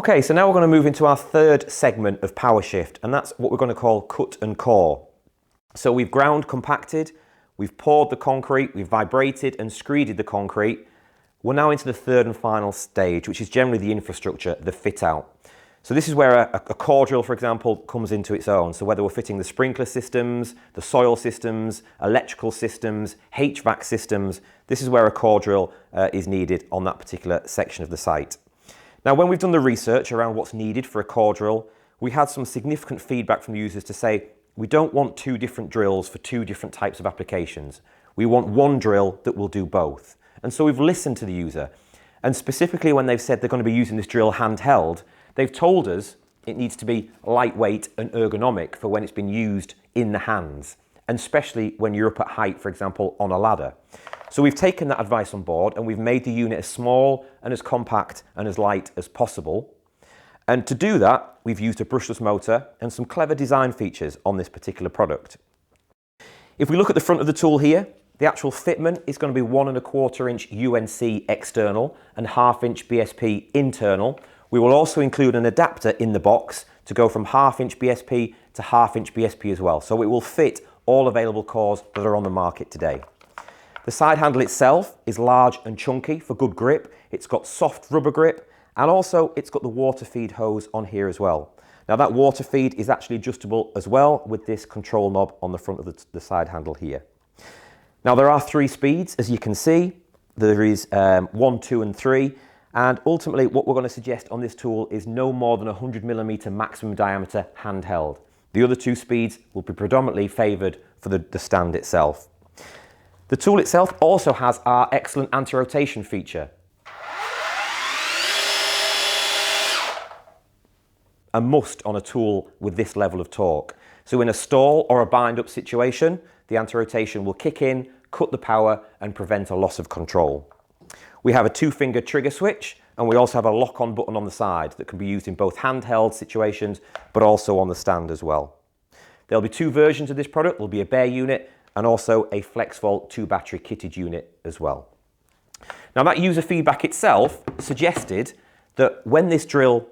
Okay, so now we're going to move into our third segment of PowerShift, and that's what we're going to call cut and core. So we've ground compacted, we've poured the concrete, we've vibrated and screeded the concrete. We're now into the third and final stage, which is generally the infrastructure, the fit out. So this is where a core drill, for example, comes into its own. So whether we're fitting the sprinkler systems, the soil systems, electrical systems, HVAC systems, this is where a core drill is needed on that particular section of the site. Now, when we've done the research around what's needed for a core drill, we had some significant feedback from users to say, we don't want two different drills for two different types of applications. We want one drill that will do both. And so we've listened to the user. And specifically when they've said they're going to be using this drill handheld, they've told us it needs to be lightweight and ergonomic for when it's been used in the hands, and especially when you're up at height, for example, on a ladder. So we've taken that advice on board and we've made the unit as small and as compact and as light as possible. And to do that, we've used a brushless motor and some clever design features on this particular product. If we look at the front of the tool here, the actual fitment is going to be 1¼ inch UNC external and 1/2 inch BSP internal. We will also include an adapter in the box to go from 1/2 inch BSP to 1/2 inch BSP as well. So it will fit all available cores that are on the market today. The side handle itself is large and chunky for good grip. It's got soft rubber grip, and also it's got the water feed hose on here as well. Now that water feed is actually adjustable as well with this control knob on the front of the side handle here. Now there are 3 speeds, as you can see. There is 1, 2 and 3. And ultimately what we're going to suggest on this tool is no more than 100mm maximum diameter handheld. The other 2 speeds will be predominantly favoured for the stand itself. The tool itself also has our excellent anti-rotation feature. A must on a tool with this level of torque. So in a stall or a bind-up situation, the anti-rotation will kick in, cut the power and prevent a loss of control. We have a 2-finger trigger switch, and we also have a lock-on button on the side that can be used in both handheld situations but also on the stand as well. There'll be 2 versions of this product. There'll be a bare unit and also a FLEXVOLT 2-battery kitted unit as well. Now that user feedback itself suggested that when this drill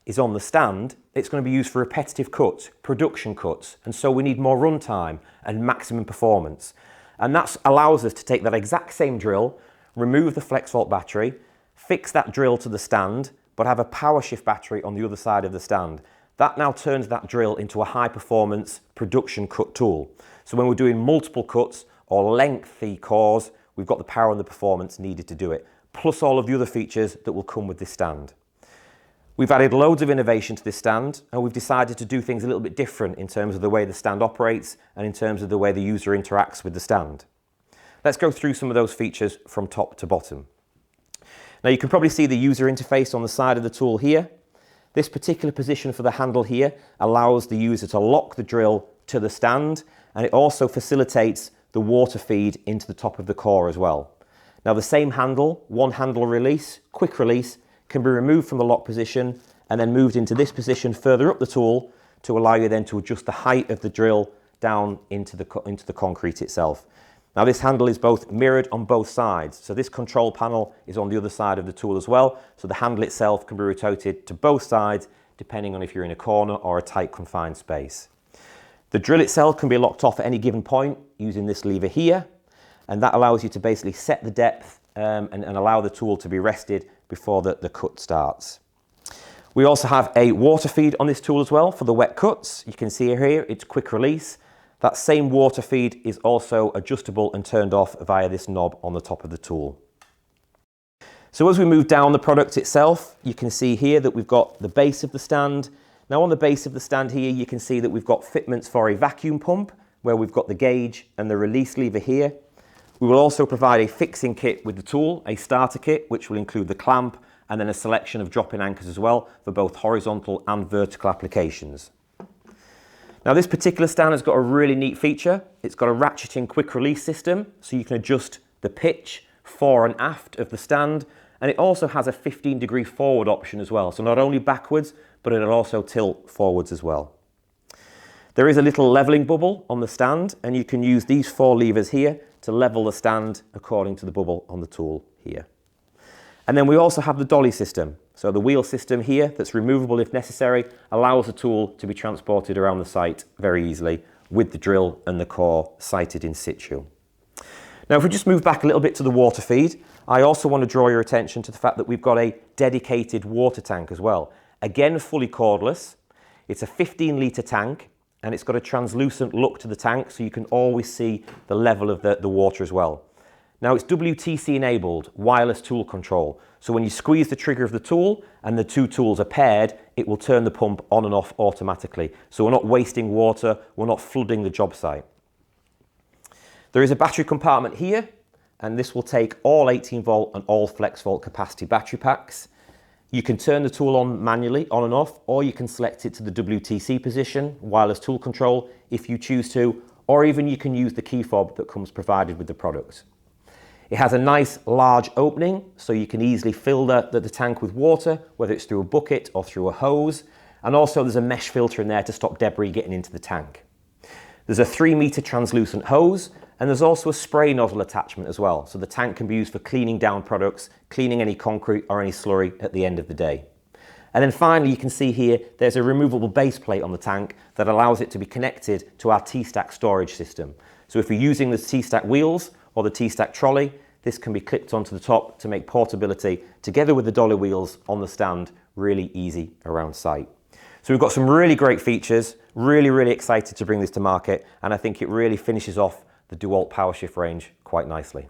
is on the stand, it's going to be used for repetitive cuts, production cuts, and so we need more runtime and maximum performance. And that allows us to take that exact same drill, remove the FLEXVOLT battery, fix that drill to the stand, but have a PowerShift battery on the other side of the stand. That now turns that drill into a high performance production cut tool. So when we're doing multiple cuts or lengthy cores, we've got the power and the performance needed to do it, plus all of the other features that will come with this stand. We've added loads of innovation to this stand, and we've decided to do things a little bit different in terms of the way the stand operates and in terms of the way the user interacts with the stand. Let's go through some of those features from top to bottom. Now you can probably see the user interface on the side of the tool here. This particular position for the handle here allows the user to lock the drill to the stand, and it also facilitates the water feed into the top of the core as well. Now the same handle, one handle release, quick release, can be removed from the lock position and then moved into this position further up the tool to allow you then to adjust the height of the drill down into the concrete itself. Now this handle is both mirrored on both sides, so this control panel is on the other side of the tool as well, so the handle itself can be rotated to both sides depending on if you're in a corner or a tight confined space. The drill itself can be locked off at any given point using this lever here, and that allows you to basically set the depth and allow the tool to be rested before the cut starts. We also have a water feed on this tool as well for the wet cuts. You can see here it's quick release. That same water feed is also adjustable and turned off via this knob on the top of the tool. So as we move down the product itself, you can see here that we've got the base of the stand. Now on the base of the stand here, you can see that we've got fitments for a vacuum pump, where we've got the gauge and the release lever here. We will also provide a fixing kit with the tool, a starter kit, which will include the clamp and then a selection of drop-in anchors as well for both horizontal and vertical applications. Now this particular stand has got a really neat feature. It's got a ratcheting quick release system, so you can adjust the pitch fore and aft of the stand, and it also has a 15-degree forward option as well, so not only backwards, but it'll also tilt forwards as well. There is a little leveling bubble on the stand, and you can use these 4 levers here to level the stand according to the bubble on the tool here. And then we also have the dolly system. So the wheel system here that's removable if necessary allows the tool to be transported around the site very easily with the drill and the core sited in situ. Now if we just move back a little bit to the water feed, I also want to draw your attention to the fact that we've got a dedicated water tank as well. Again, fully cordless. It's a 15-litre tank and it's got a translucent look to the tank so you can always see the level of the water as well. Now it's WTC enabled, wireless tool control. So when you squeeze the trigger of the tool and the two tools are paired, it will turn the pump on and off automatically. So we're not wasting water, we're not flooding the job site. There is a battery compartment here, and this will take all 18 volt and all FLEXVOLT capacity battery packs. You can turn the tool on manually, on and off, or you can select it to the WTC position, wireless tool control, if you choose to, or even you can use the key fob that comes provided with the product. It has a nice large opening, so you can easily fill the tank with water, whether it's through a bucket or through a hose. And also there's a mesh filter in there to stop debris getting into the tank. There's a 3-meter translucent hose, and there's also a spray nozzle attachment as well, so the tank can be used for cleaning down products, cleaning any concrete or any slurry at the end of the day. And then finally, you can see here, there's a removable base plate on the tank that allows it to be connected to our T-Stack storage system. So if you're using the T-Stack wheels or the T-Stack trolley, this can be clipped onto the top to make portability, together with the dolly wheels on the stand, really easy around site. So we've got some really great features, really excited to bring this to market, and I think it really finishes off the DEWALT PowerShift range quite nicely.